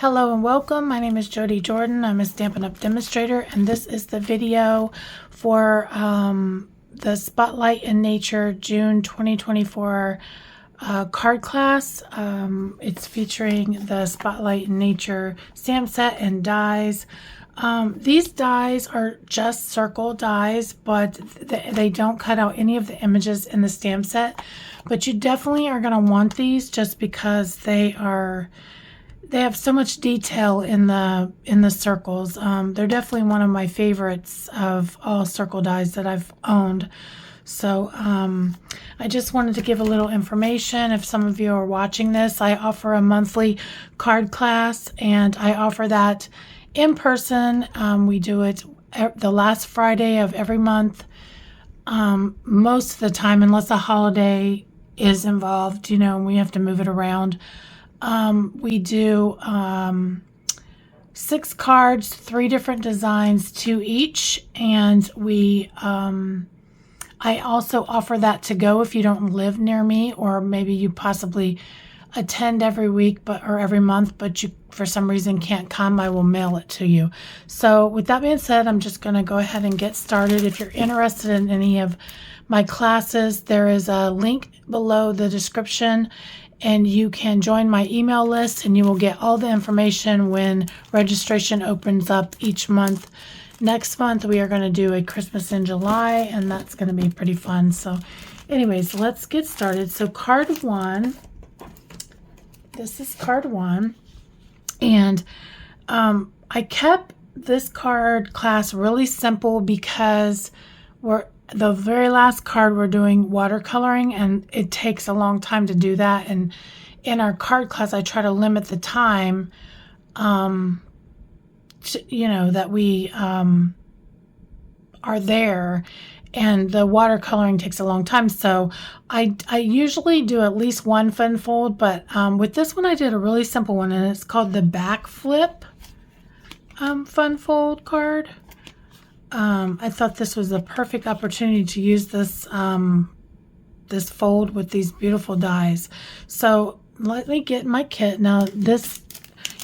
Hello and welcome. My name is Jodie Jordan. I'm a Stampin' Up! Demonstrator, and this is the video for the Spotlight in Nature June 2024 card class. It's featuring the Spotlight in Nature stamp set and dies. These dies are just circle dies, but they don't cut out any of the images in the stamp set. But you definitely are going to want these just because they have so much detail in the circles. They're definitely one of my favorites of all circle dies that I've owned. So I just wanted to give a little information. If some of you are watching this, I offer a monthly card class, and I offer that in person. We do it the last Friday of every month. Most of the time, unless a holiday is involved, you know, and we have to move it around. We do 6 cards, 3 different designs, 2 each, and I also offer that to go if you don't live near me, or maybe you possibly attend every week or every month, but you for some reason can't come. I will mail it to you. So with that being said, I'm just going to go ahead and get started. If you're interested in any of my classes, there is a link below the description, and you can join my email list, and you will get all the information when registration opens up each month. Next month, we are going to do a Christmas in July, and that's going to be pretty fun. So anyways, let's get started. So card 1, this is card 1, and I kept this card class really simple because the very last card we're doing watercoloring, and it takes a long time to do that. And in our card class, I try to limit the time, that we are there, and the watercoloring takes a long time. So I usually do at least one fun fold, but with this one I did a really simple one, and it's called the backflip fun fold card. I thought this was a perfect opportunity to use this this fold with these beautiful dies. So let me get my kit. Now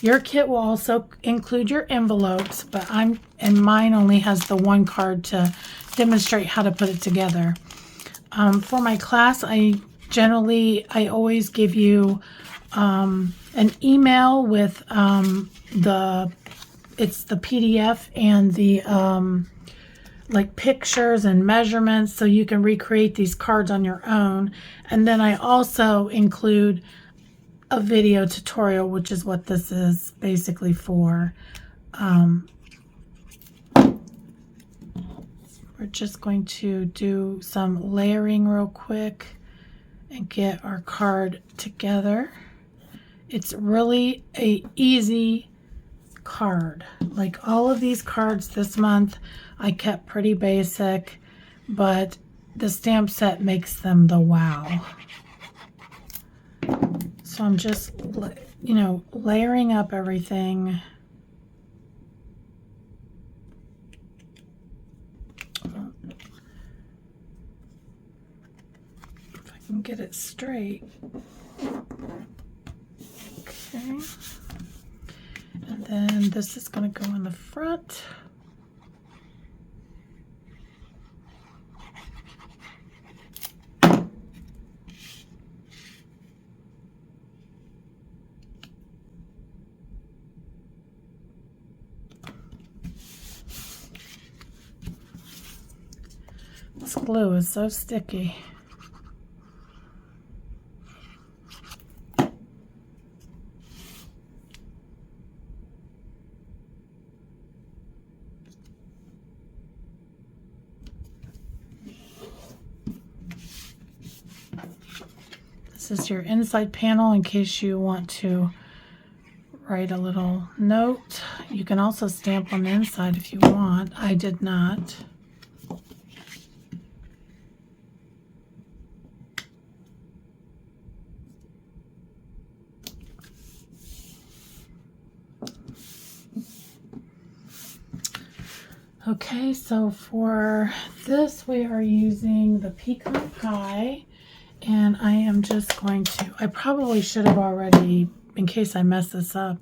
your kit will also include your envelopes, but mine only has the one card to demonstrate how to put it together. For my class, I always give you an email with it's the PDF and the like pictures and measurements, so you can recreate these cards on your own. And then I also include a video tutorial, which is what this is basically for. We're just going to do some layering real quick and get our card together. It's really a easy card. Like all of these cards this month, I kept pretty basic, but the stamp set makes them the wow. So I'm just, layering up everything. If I can get it straight. Okay. And then this is going to go in the front. This glue is so sticky. This is your inside panel in case you want to write a little note. You can also stamp on the inside if you want. I did not. Okay, so for this we are using the pecan pie, and I am just going to, I probably should have already, in case I mess this up,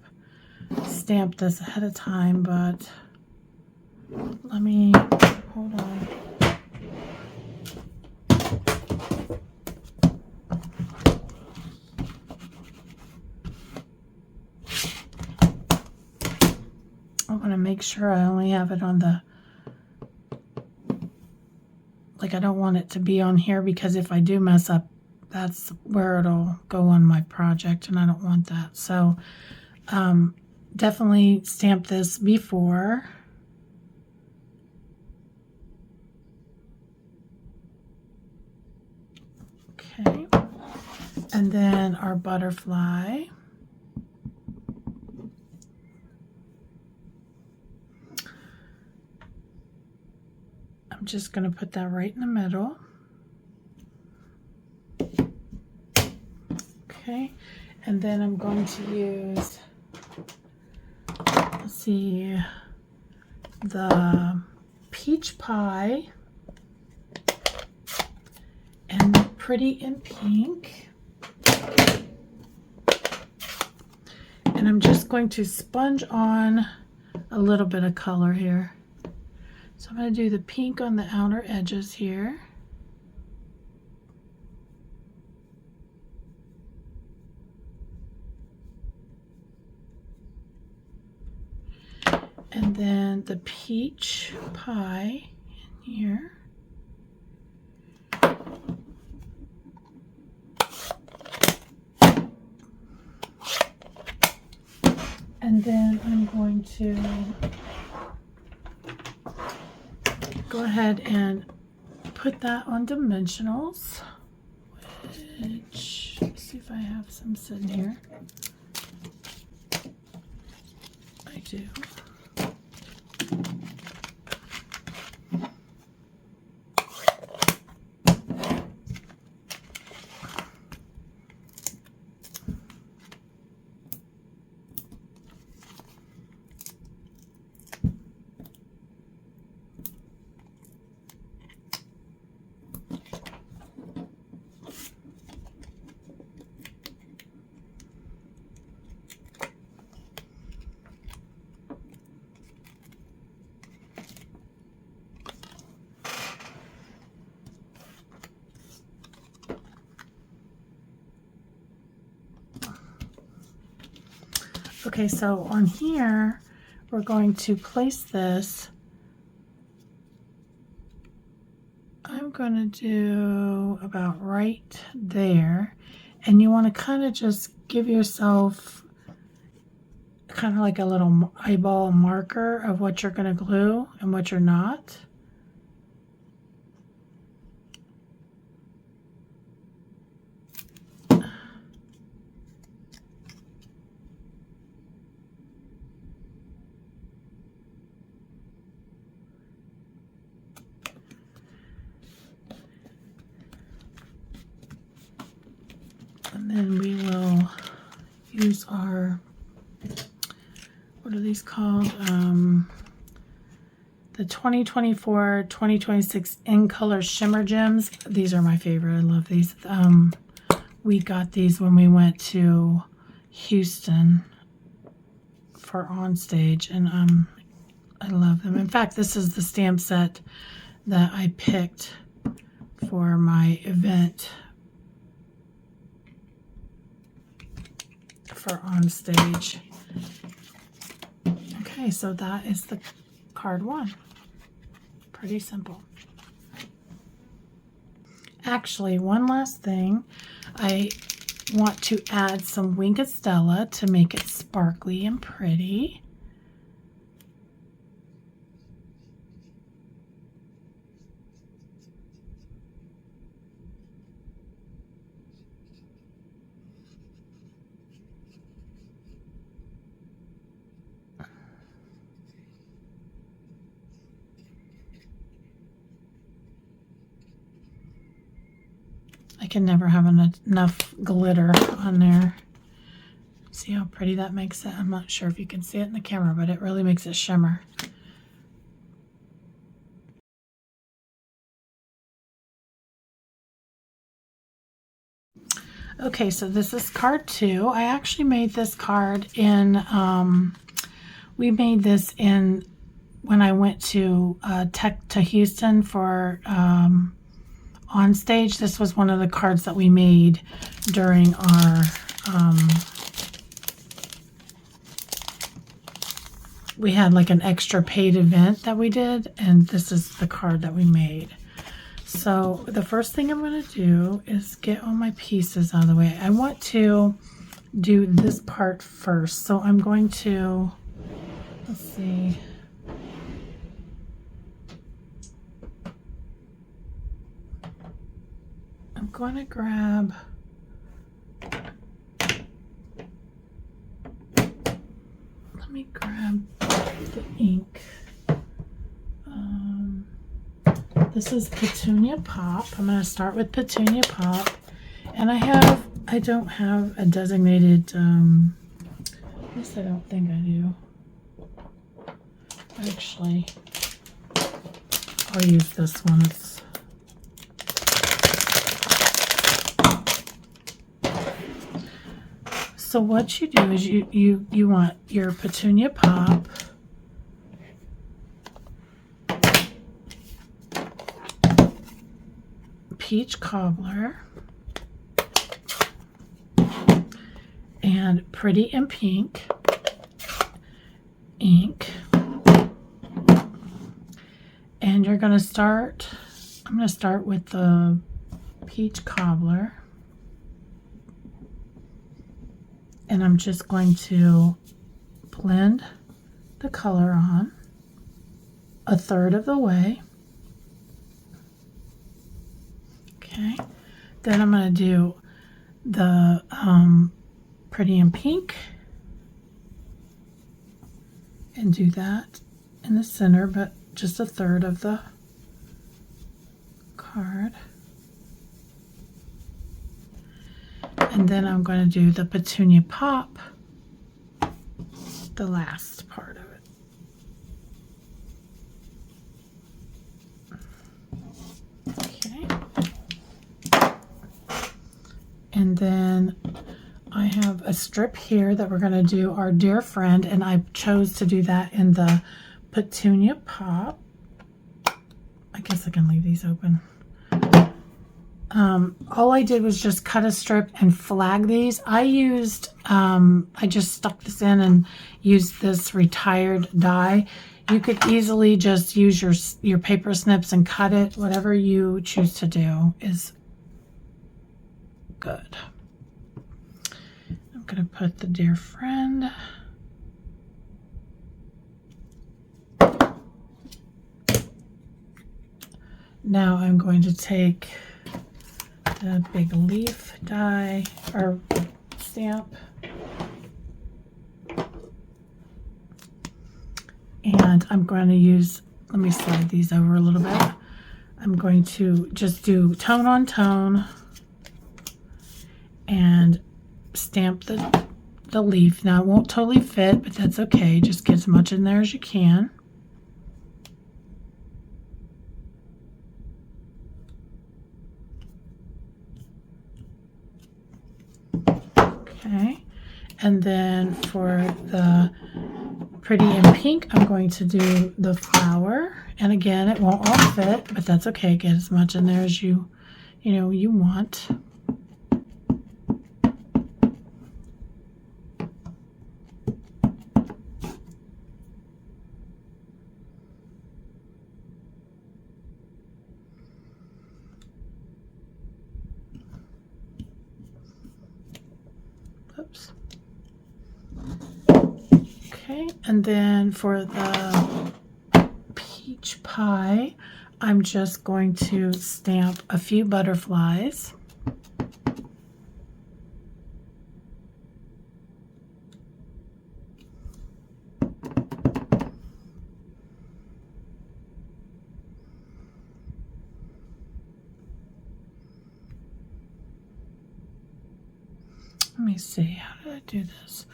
stamp this ahead of time, but let me, hold on. I want to make sure I only have it on the, like I don't want it to be on here, because if I do mess up, that's where it'll go on my project, and I don't want that. So definitely stamp this before. Okay, and then our butterfly. I'm just going to put that right in the middle. Okay, and then I'm going to use, let's see, the peach pie and Pretty in Pink. And I'm just going to sponge on a little bit of color here. So I'm going to do the pink on the outer edges here. And then the peach pie in here. And then I'm going to go ahead and put that on dimensionals, which, let's see if I have some sitting here. I do. Okay, so on here, we're going to place this. I'm going to do about right there. And you want to kind of just give yourself kind of like a little eyeball marker of what you're going to glue and what you're not. And then we will use our, what are these called? The 2024-2026 In Color Shimmer Gems. These are my favorite. I love these. We got these when we went to Houston for On Stage, and I love them. In fact, this is the stamp set that I picked for my event for On Stage. Okay, so that is the card one. Pretty simple. Actually, one last thing. I want to add some Wink of Stella to make it sparkly and pretty. I can never have enough glitter on there. See how pretty that makes it? I'm not sure if you can see it in the camera, but it really makes it shimmer. Okay, so this is card 2. I actually made this card in, we made this in when I went to Houston for on stage. This was one of the cards that we made during our we had like an extra paid event that we did, and this is the card that we made. So the first thing I'm going to do is get all my pieces out of the way. I want to do this part first, so I'm going to, let's see, I'm going to grab, let me grab the ink. This is Petunia Pop. I'm going to start with Petunia Pop, and I don't have a designated, at least I don't think I do. Actually, I'll use this one. So what you do is you want your Petunia Pop, Peach Cobbler, and Pretty in Pink ink, and you're going to start, I'm going to start with the Peach Cobbler, and I'm just going to blend the color on a third of the way. Okay, then I'm going to do the Pretty in Pink and do that in the center, but just a third of the card. And then I'm going to do the Petunia Pop, the last part of it. Okay. And then I have a strip here that we're going to do our Dear Friend, and I chose to do that in the Petunia Pop. I guess I can leave these open. All I did was just cut a strip and flag these. I used, I just stuck this in and used this retired die. You could easily just use your paper snips and cut it. Whatever you choose to do is good. I'm going to put the Dear Friend. Now I'm going to take the big leaf die or stamp, and I'm going to use, let me slide these over a little bit. I'm going to just do tone on tone and stamp the leaf. Now it won't totally fit, but that's okay. Just get as much in there as you can. Okay, and then for the Pretty in Pink, I'm going to do the flower, and again, it won't all fit, but that's okay. Get as much in there as you want. Oops. Okay, and then for the peach pie, I'm just going to stamp a few butterflies. Let me see, how did I do this?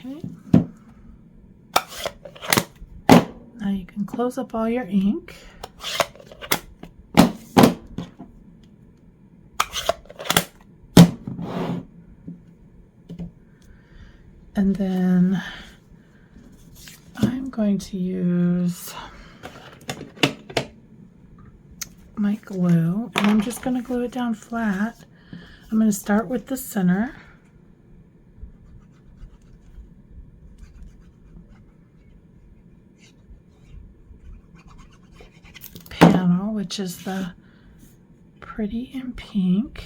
Okay. Now you can close up all your ink. And then I'm going to use my glue, and I'm just going to glue it down flat. I'm going to start with the center. Panel, which is the pretty in pink.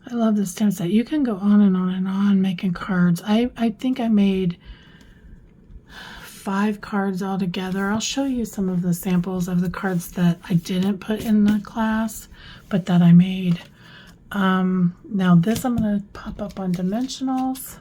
I love the stamp set. You can go on and on and on making cards. I think I made 5 cards altogether. I'll show you some of the samples of the cards that I didn't put in the class, but that I made. Now this I'm going to pop up on dimensionals.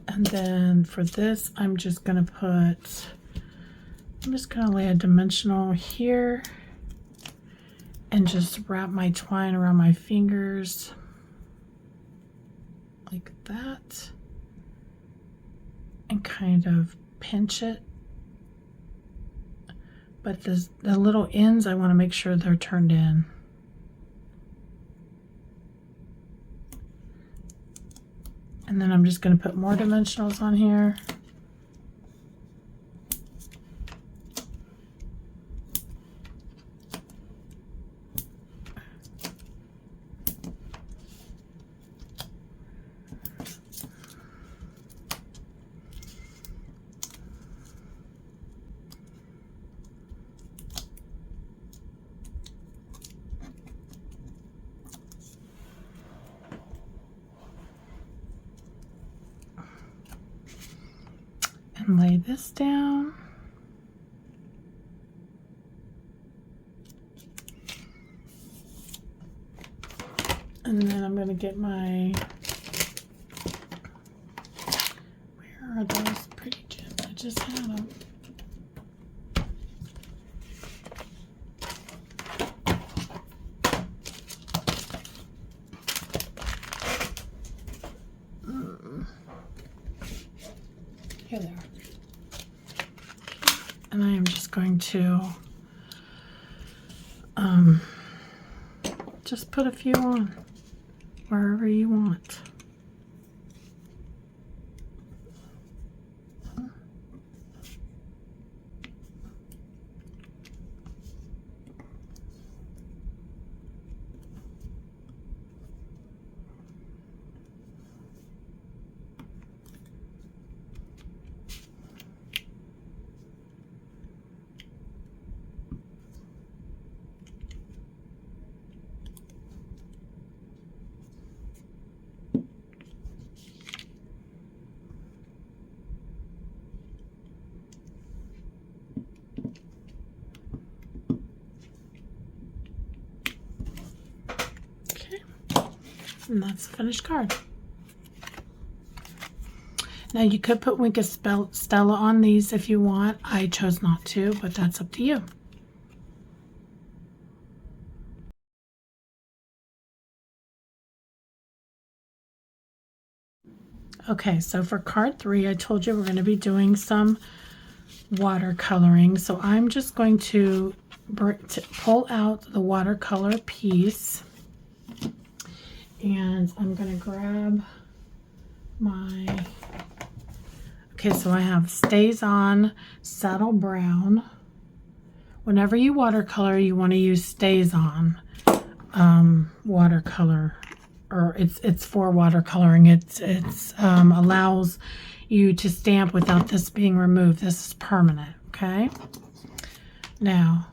And then for this, I'm just going to lay a dimensional here and just wrap my twine around my fingers like that and kind of pinch it. But the little ends, I want to make sure they're turned in. And then I'm just going to put more dimensionals on here. And lay this down. And then I'm going to get my, where are those pretty gems? I just had them. Here they are. And I am just going to just put a few on wherever you want. And that's the finished card. Now you could put Wink of Stella on these if you want. I chose not to, but that's up to you. Okay, so for card 3, I told you we're going to be doing some watercoloring. So I'm just going to pull out the watercolor piece, and I'm going to grab my, okay, so I have Stays On Saddle Brown. Whenever you watercolor, you want to use Stays On watercolor, or it's for watercoloring. It's allows you to stamp without this being removed. This is permanent, okay? Now,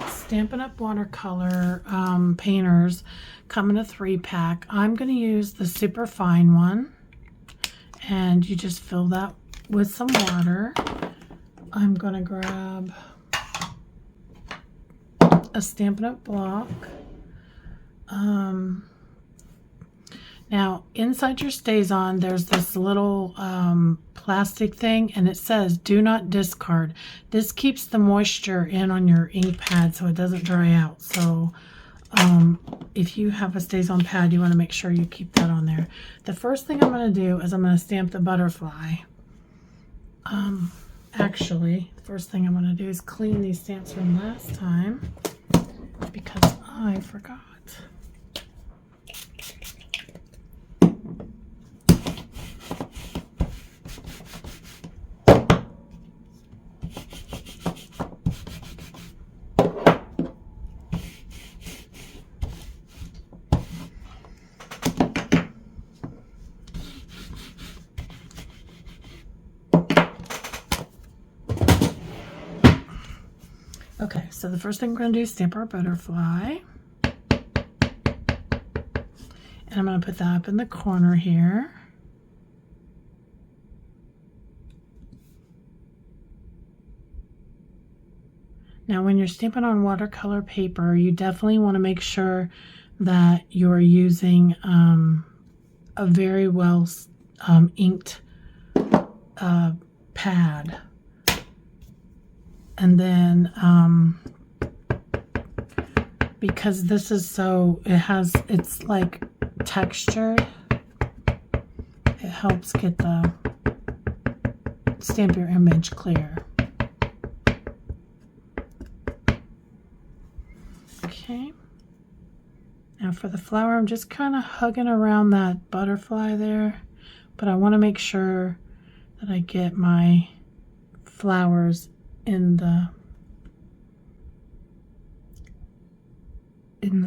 Stampin' Up! Watercolor painters come in a 3-pack. I'm going to use the super fine one, and you just fill that with some water. I'm going to grab a Stampin' Up! Block. Now, inside your Stays On, there's this little plastic thing, and it says, do not discard. This keeps the moisture in on your ink pad so it doesn't dry out. So if you have a Stays On pad, you want to make sure you keep that on there. The first thing I'm going to do is I'm going to stamp the butterfly. Actually, the first thing I'm going to do is clean these stamps from last time because I forgot. Okay, so the first thing we're going to do is stamp our butterfly. And I'm going to put that up in the corner here. Now, when you're stamping on watercolor paper, you definitely want to make sure that you're using a very well inked pad. And then, because this is so, it's like textured, it helps get stamp your image clear. Okay. Now for the flower, I'm just kind of hugging around that butterfly there, but I want to make sure that I get my flowers in the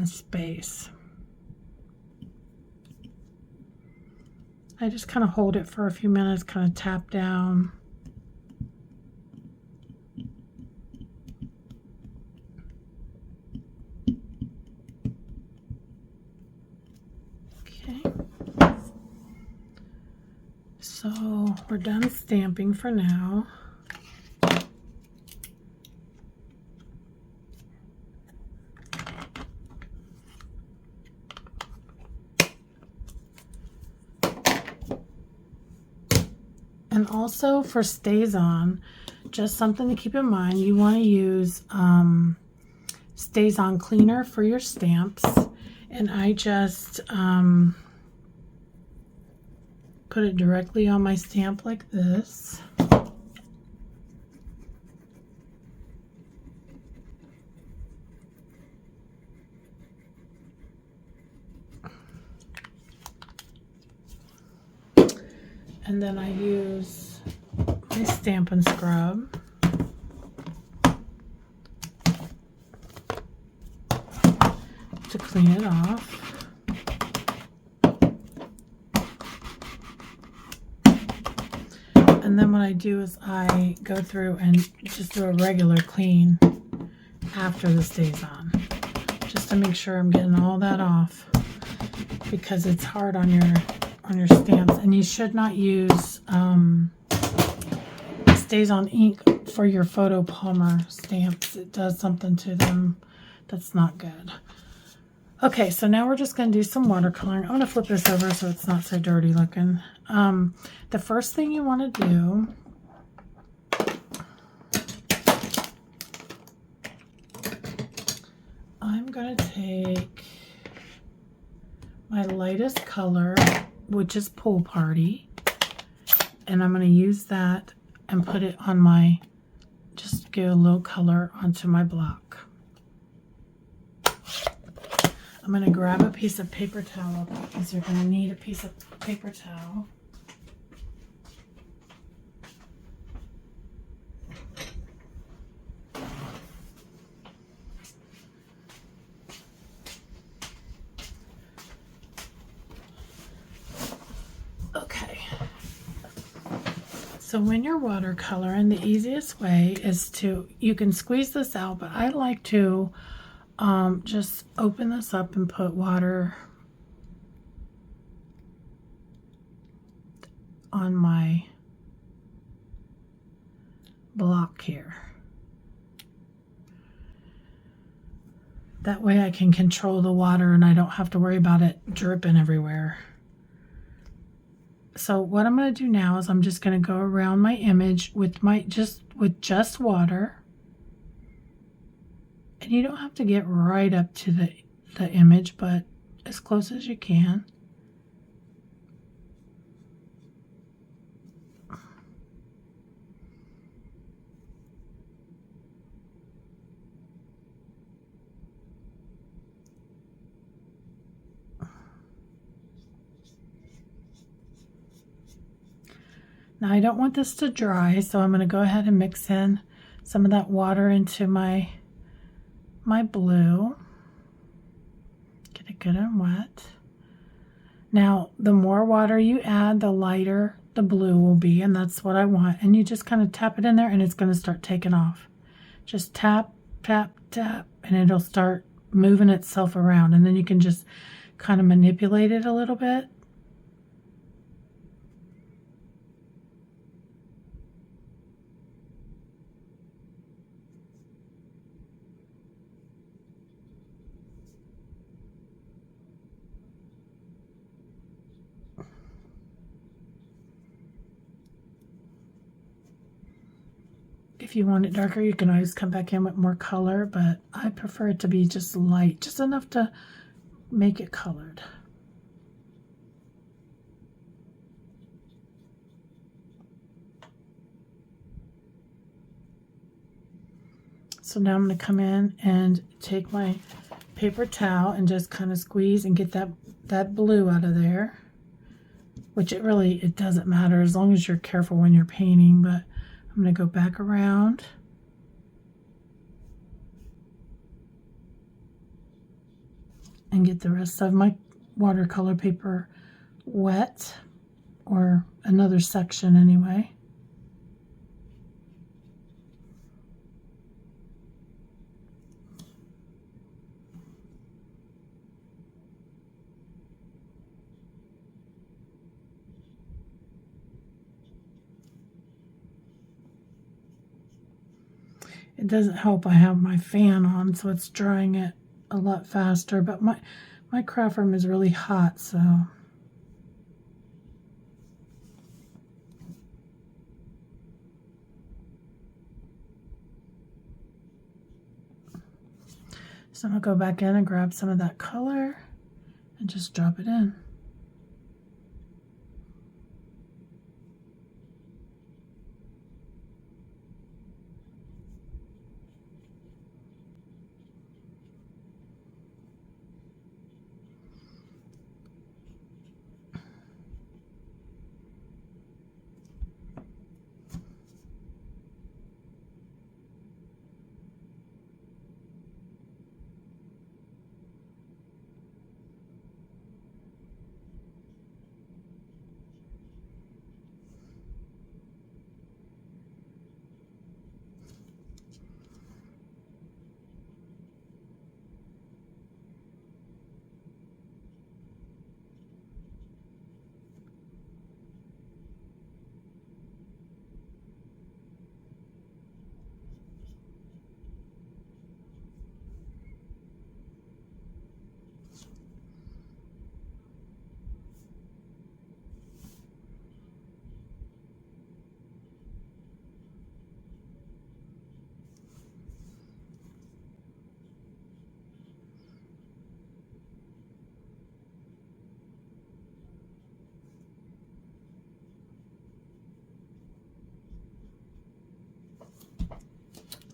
space. I just kind of hold it for a few minutes, kind of tap down. Okay. So we're done stamping for now. And also for Stays On, just something to keep in mind, you want to use Stays On cleaner for your stamps. And I just put it directly on my stamp like this. And then I use my Stampin' Scrub to clean it off. And then what I do is I go through and just do a regular clean after the Stays On, just to make sure I'm getting all that off, because it's hard on your stamps. And you should not use Stays On ink for your photo Palmer stamps. It does something to them that's not good. Okay, so now we're just going to do some watercoloring. I'm going to flip this over so it's not so dirty looking. The first thing you want to do I'm going to take my lightest color, which is Pool Party. And I'm going to use that and put it on my, just give a little color onto my block. I'm going to grab a piece of paper towel because you're going to need a piece of paper towel. Okay. So when you're watercoloring, the easiest way is to, you can squeeze this out, but I like to just open this up and put water on my block here. That way I can control the water and I don't have to worry about it dripping everywhere. So what I'm going to do now is I'm just going to go around my image with my just water. And you don't have to get right up to the image, but as close as you can. Now I don't want this to dry, so I'm going to go ahead and mix in some of that water into my blue. Get it good and wet. Now the more water you add, the lighter the blue will be, and that's what I want. And you just kind of tap it in there and it's going to start taking off. Just tap, tap, tap, and it'll start moving itself around, and then you can just kind of manipulate it a little bit. If you want it darker, you can always come back in with more color, but I prefer it to be just light, just enough to make it colored. So now I'm going to come in and take my paper towel and just kind of squeeze and get that blue out of there, which it doesn't matter as long as you're careful when you're painting, but I'm going to go back around and get the rest of my watercolor paper wet, or another section anyway. It doesn't help I have my fan on, so it's drying it a lot faster, but my craft room is really hot, so I'm going to go back in and grab some of that color and just drop it in.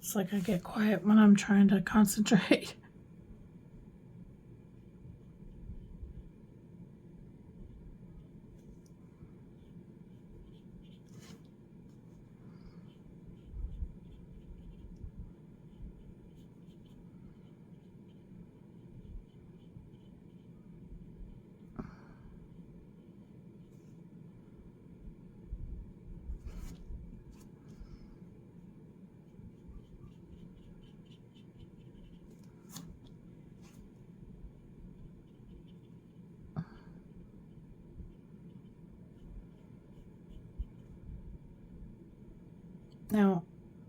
It's like I get quiet when I'm trying to concentrate. Now,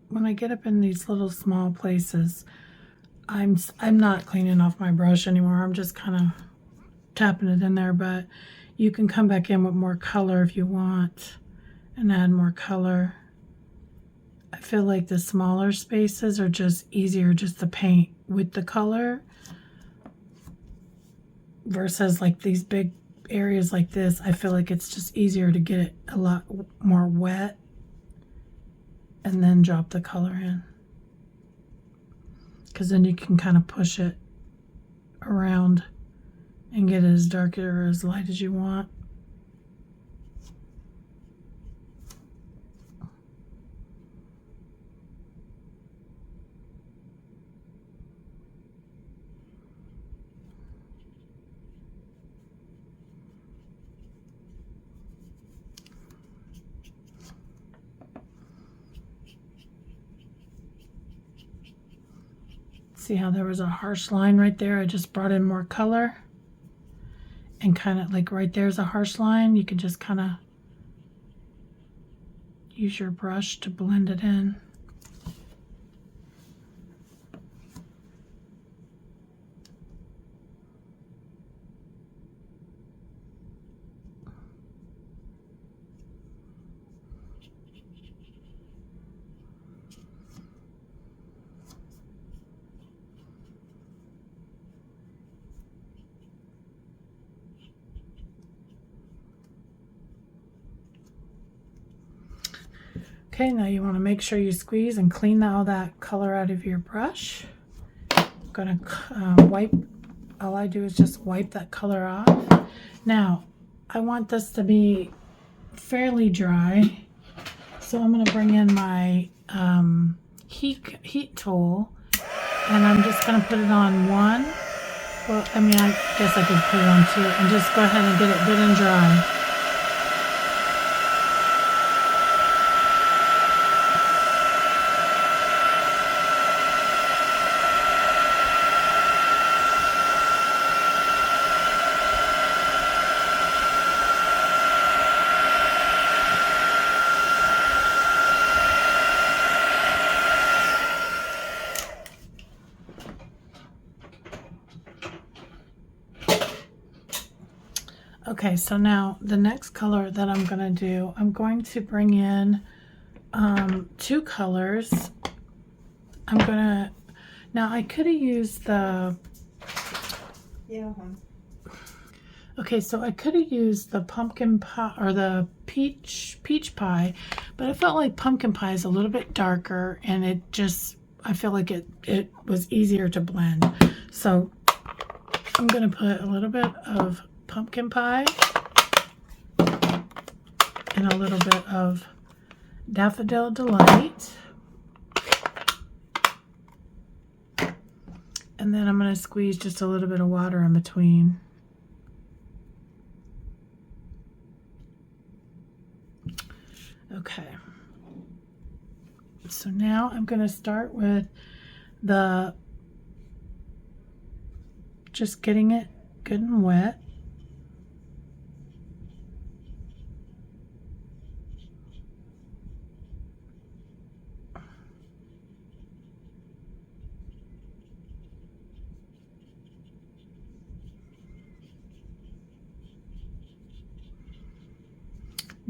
when I get up in these little small places, I'm not cleaning off my brush anymore. I'm just kind of tapping it in there, but you can come back in with more color if you want and add more color. I feel like the smaller spaces are just easier just to paint with the color versus like these big areas like this. I feel like it's just easier to get it a lot more wet and then drop the color in, because then you can kind of push it around and get it as dark or as light as you want. See how there was a harsh line right there? I just brought in more color and kind of like right there's a harsh line. You can just kind of use your brush to blend it in. Okay, now you want to make sure you squeeze and clean all that color out of your brush. I'm going to wipe, all I do is just wipe that color off. Now, I want this to be fairly dry, so I'm going to bring in my heat tool, and I'm just going to put it on one. Well, I mean, I guess I could put it on two, and just go ahead and get it good and dry. Okay, so now the next color that I'm going to do, I'm going to bring in two colors. I'm going to, now I could have used the, okay, so I could have used the pumpkin pie or the peach pie, but I felt like pumpkin pie is a little bit darker, and it just, I feel like it was easier to blend. So I'm going to put a little bit of pumpkin pie and a little bit of Daffodil Delight, and then I'm going to squeeze just a little bit of water in between. Okay, so now I'm going to start with the just getting it good and wet.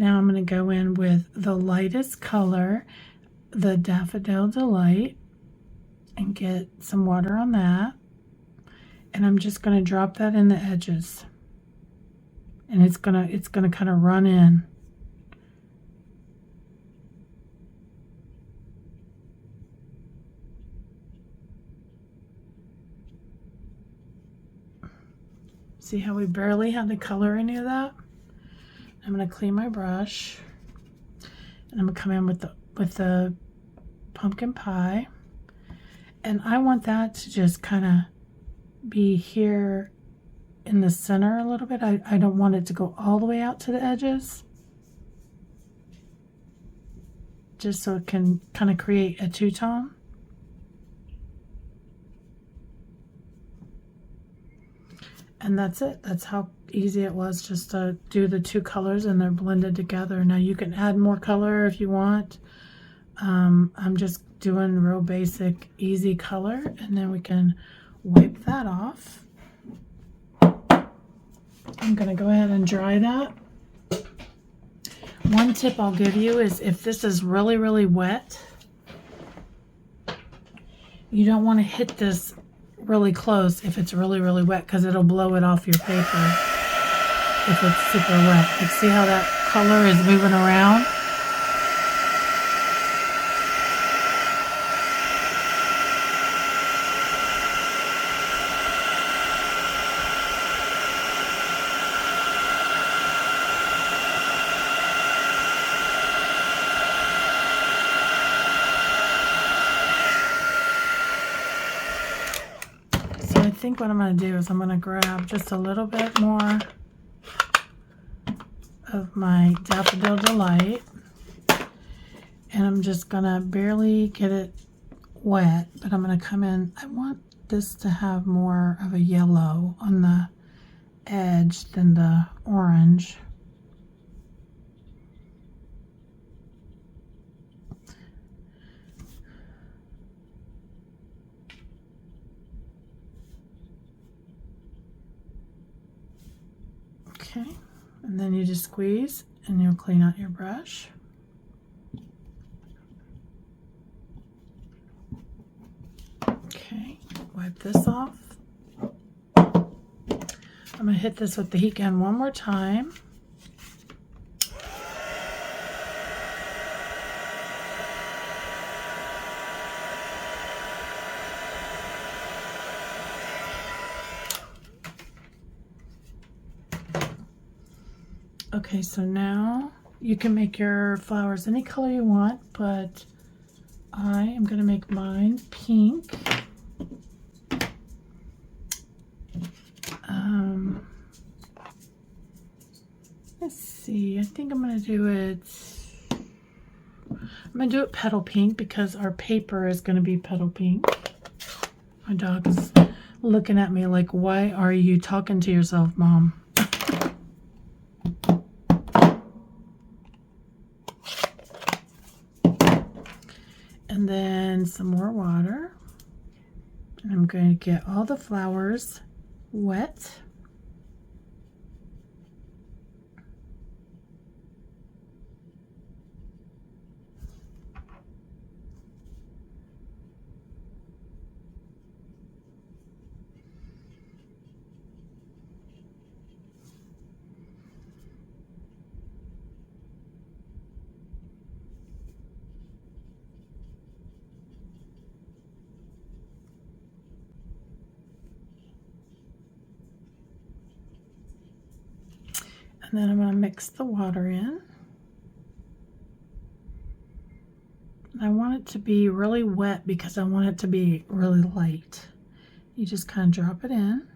Now I'm going to go in with the lightest color, the Daffodil Delight, and get some water on that. And I'm just going to drop that in the edges. And it's gonna kind of run in. See how we barely had to color any of that? I'm going to clean my brush, and I'm going to come in with the pumpkin pie, and I want that to just kind of be here in the center a little bit. I don't want it to go all the way out to the edges, just so it can kind of create a two-tone. And that's it. That's how easy it was just to do the two colors, and they're blended together. Now you can add more color if you want. I'm just doing real basic, easy color, and then we can wipe that off. I'm going to go ahead and dry that. One tip I'll give you is if this is really, really wet, you don't want to hit this really close if it's really, really wet, because it'll blow it off your paper if it's super wet. Like, see how that color is moving around? I think what I'm going to do is I'm going to grab just a little bit more of my Daffodil Delight, and I'm just going to barely get it wet, but I'm going to come in. I want this to have more of a yellow on the edge than the orange. Okay, and then you just squeeze and you'll clean out your brush. Okay, wipe this off. I'm going to hit this with the heat gun one more time. Okay, so now you can make your flowers any color you want, but I am going to make mine pink. Let's see, I think I'm going to do it, petal pink, because our paper is going to be petal pink. My dog is looking at me like, why are you talking to yourself, Mom? And then some more water. And I'm going to get all the flowers wet. And then I'm going to mix the water in. I want it to be really wet because I want it to be really light. You just kind of drop it in.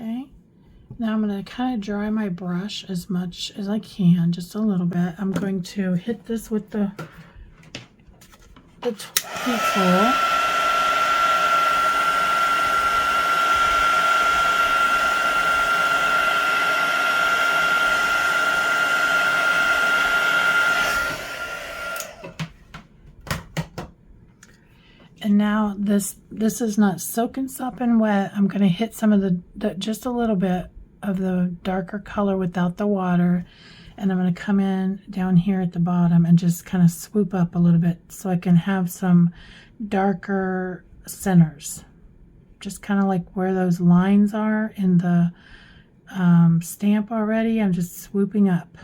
Okay, now I'm going to kind of dry my brush as much as I can, just a little bit. I'm going to hit this with the heat tool. And now this is not soaking sopping wet. I'm going to hit some of the just a little bit of the darker color without the water, and I'm going to come in down here at the bottom and just kind of swoop up a little bit so I can have some darker centers, just kind of like where those lines are in the stamp already. I'm just swooping up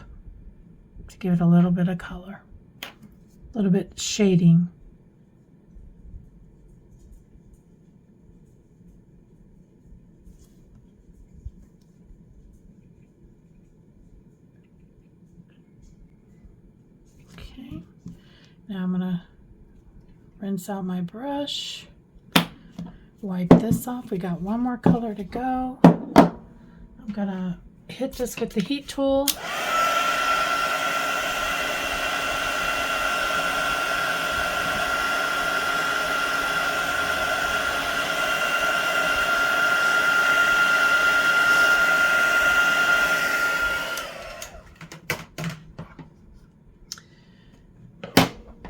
to give it a little bit of color, a little bit shading. Okay, now I'm gonna rinse out my brush, wipe this off. We got one more color to go. I'm gonna hit this with the heat tool.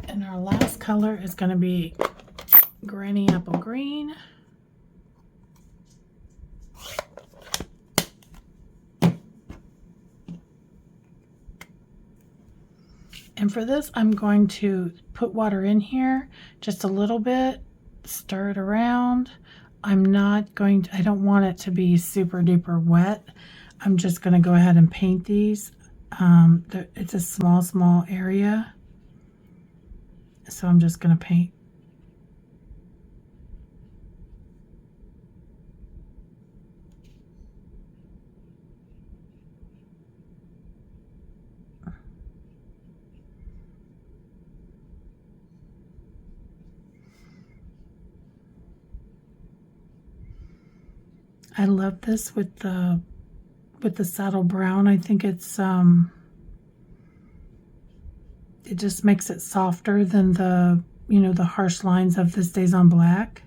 And our last color is going to be Granny Apple Green. And for this, I'm going to put water in here just a little bit, stir it around. I'm not going to, I don't want it to be super duper wet. I'm just going to go ahead and paint these. It's a small area. So I'm just going to paint. I love this with the saddle brown. I think it's it just makes it softer than the, you know, the harsh lines of This Days on Black.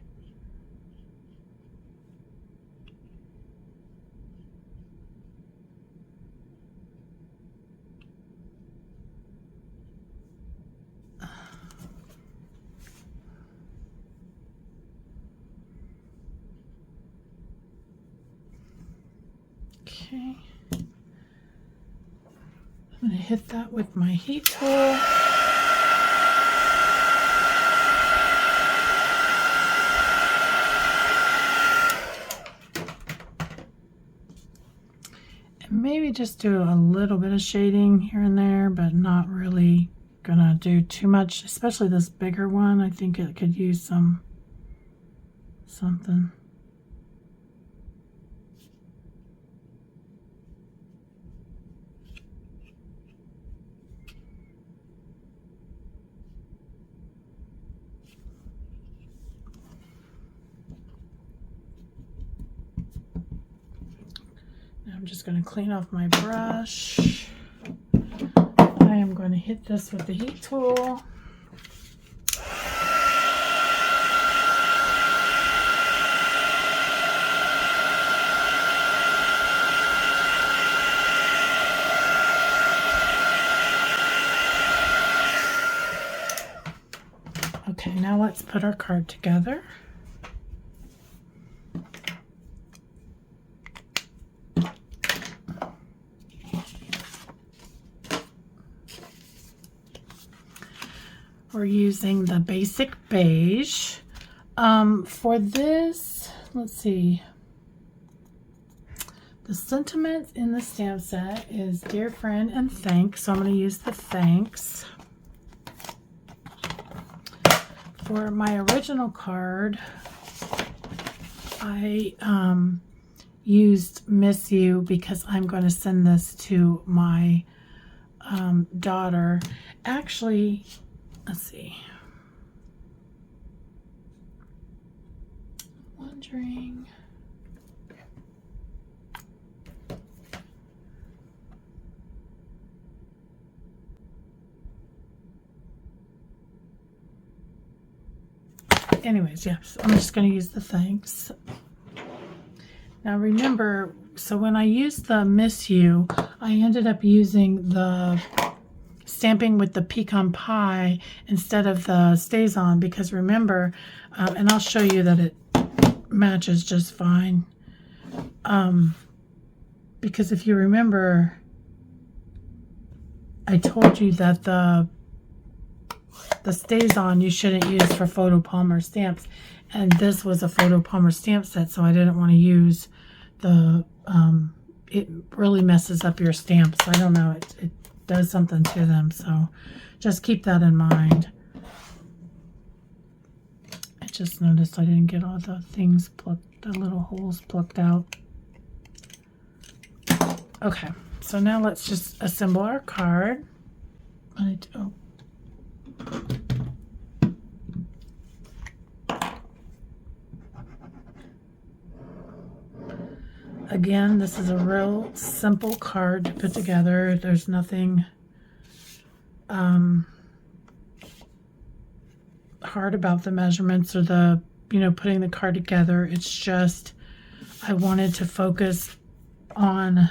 Okay. I'm going to hit that with my heat tool. And maybe just do a little bit of shading here and there, but not really going to do too much, especially this bigger one. I think it could use something. I'm just going to clean off my brush. I am going to hit this with the heat tool. Okay, now let's put our card together. We're using the basic beige. For this, let's see. The sentiment in the stamp set is Dear Friend and Thanks. So I'm going to use the Thanks. For my original card, I used Miss You because I'm going to send this to my daughter. Actually, let's see. Wondering. Anyways, yes, I'm just going to use the Thanks. Now remember, so when I used the Miss You, I ended up using the stamping with the pecan pie instead of the StazOn, because remember, and I'll show you that it matches just fine. Because if you remember, I told you that the StazOn you shouldn't use for photo polymer stamps, and this was a photo polymer stamp set, so I didn't want to use the it really messes up your stamps. I don't know, it does something to them, so just keep that in mind. I just noticed I didn't get all the things plucked, the little holes plucked out. Okay, so now let's just assemble our card. Again, this is a real simple card to put together. There's nothing hard about the measurements or the, putting the card together. It's just I wanted to focus on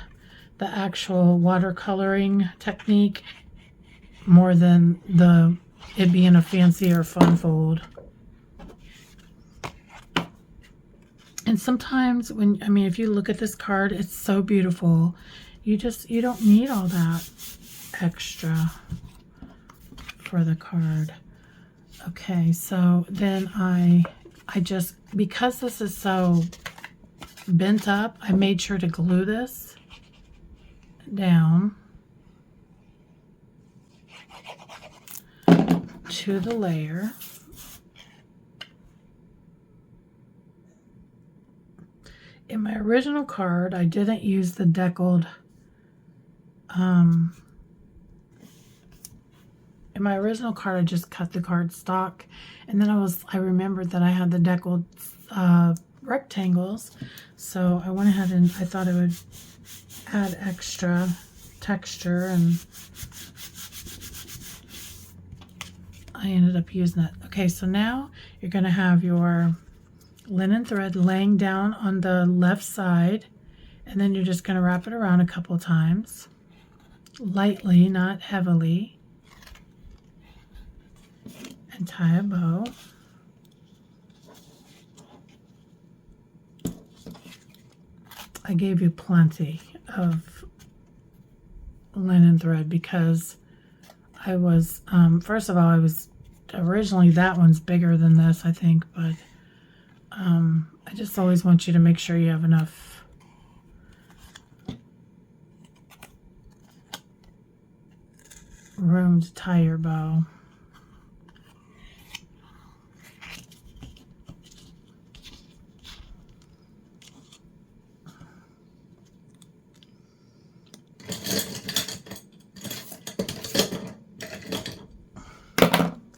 the actual watercoloring technique more than it being a fancy or fun fold. And sometimes if you look at this card, it's so beautiful. You don't need all that extra for the card. Okay, so then I just, because this is so bent up, I made sure to glue this down to the layer. In my original card, I didn't use the deckled, in my original card, I just cut the cardstock, and then I remembered that I had the deckled rectangles, so I went ahead and I thought it would add extra texture, and I ended up using it. Okay, so now you're going to have your linen thread laying down on the left side, and then you're just going to wrap it around a couple times, lightly, not heavily, and tie a bow. I gave you plenty of linen thread because I was, first of all, originally that one's bigger than this, I think, but I just always want you to make sure you have enough room to tie your bow.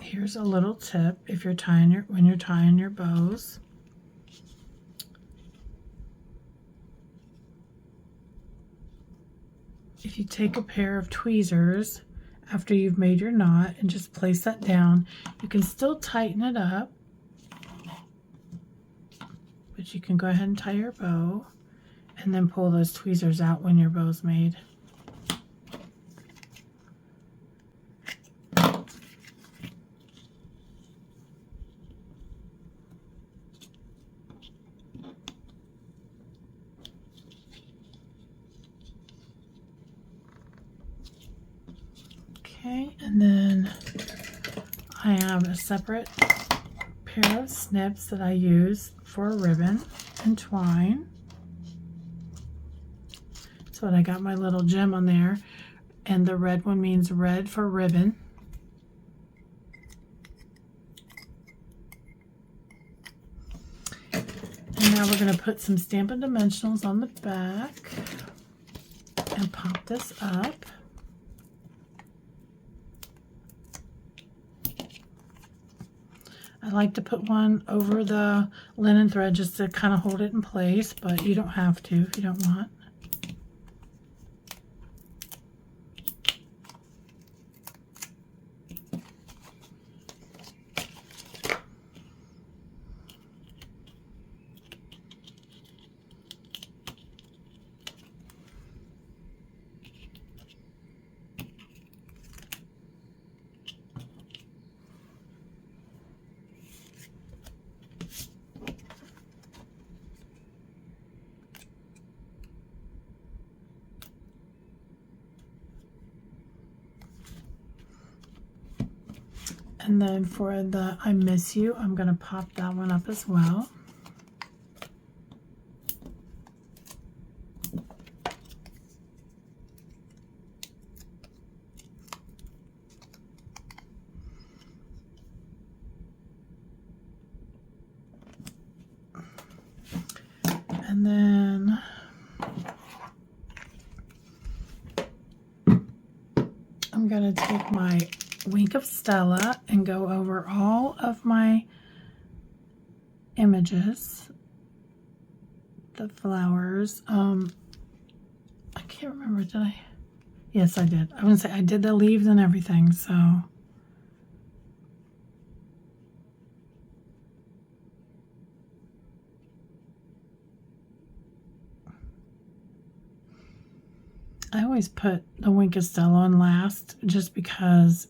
Here's a little tip if you're when you're tying your bows. If you take a pair of tweezers after you've made your knot and just place that down, you can still tighten it up, but you can go ahead and tie your bow and then pull those tweezers out when your bow's made. Okay, and then I have a separate pair of snips that I use for a ribbon and twine. So I got my little gem on there, and the red one means red for ribbon. And now we're going to put some Stampin' Dimensionals on the back and pop this up. I like to put one over the linen thread just to kind of hold it in place, but you don't have to if you don't want. And then for the I Miss You, I'm going to pop that one up as well. And then I'm going to take my Wink of Stella and go over all of my images, the flowers. I can't remember, did I? Yes, I did. I would say I did the leaves and everything, so. I always put the Wink of Stella on last just because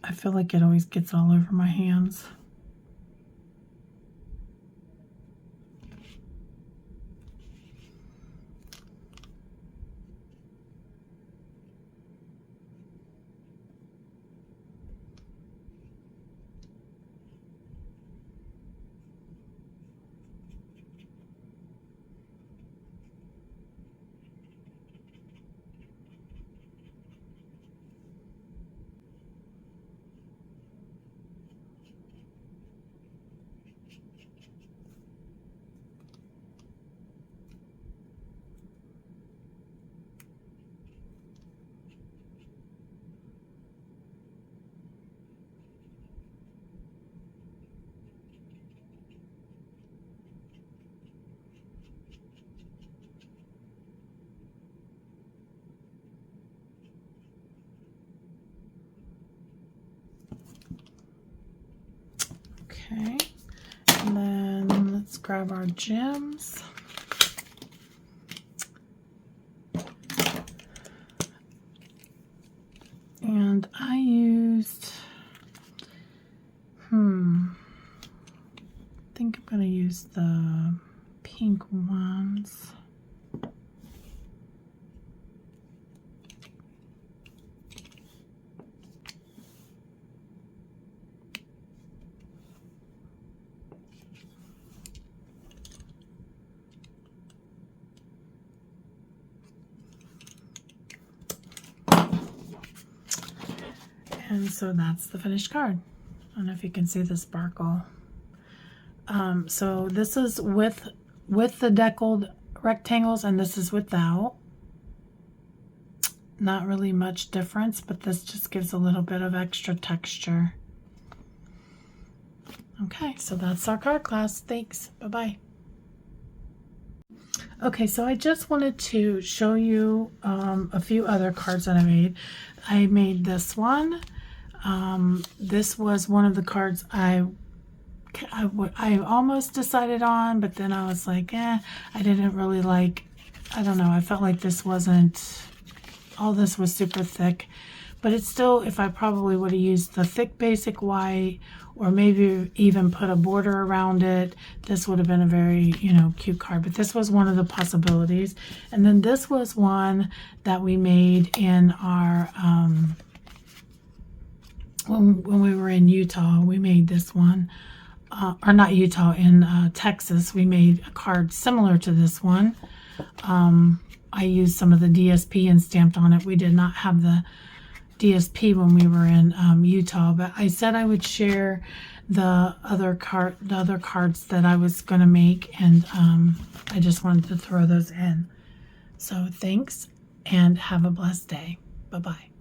I feel like it always gets all over my hands. Okay, and then let's grab our gems. And I used, I think I'm going to use the pink ones. And so that's the finished card. I don't know if you can see the sparkle. So this is with the deckled rectangles, and this is without. Not really much difference, but this just gives a little bit of extra texture. Okay, so that's our card class. Thanks. Bye-bye. Okay, so I just wanted to show you a few other cards that I made. I made this one. This was one of the cards I almost decided on, but then I was like, I didn't really like, I don't know, I felt like this wasn't, all this was super thick, but it's still, if I probably would have used the thick basic white, or maybe even put a border around it, this would have been a very, cute card. But this was one of the possibilities. And then this was one that we made in our, when we were in Utah, we made this one, or not Utah, in Texas, we made a card similar to this one. I used some of the DSP and stamped on it. We did not have the DSP when we were in Utah, but I said I would share the other cards that I was going to make, and I just wanted to throw those in. So thanks, and have a blessed day. Bye-bye.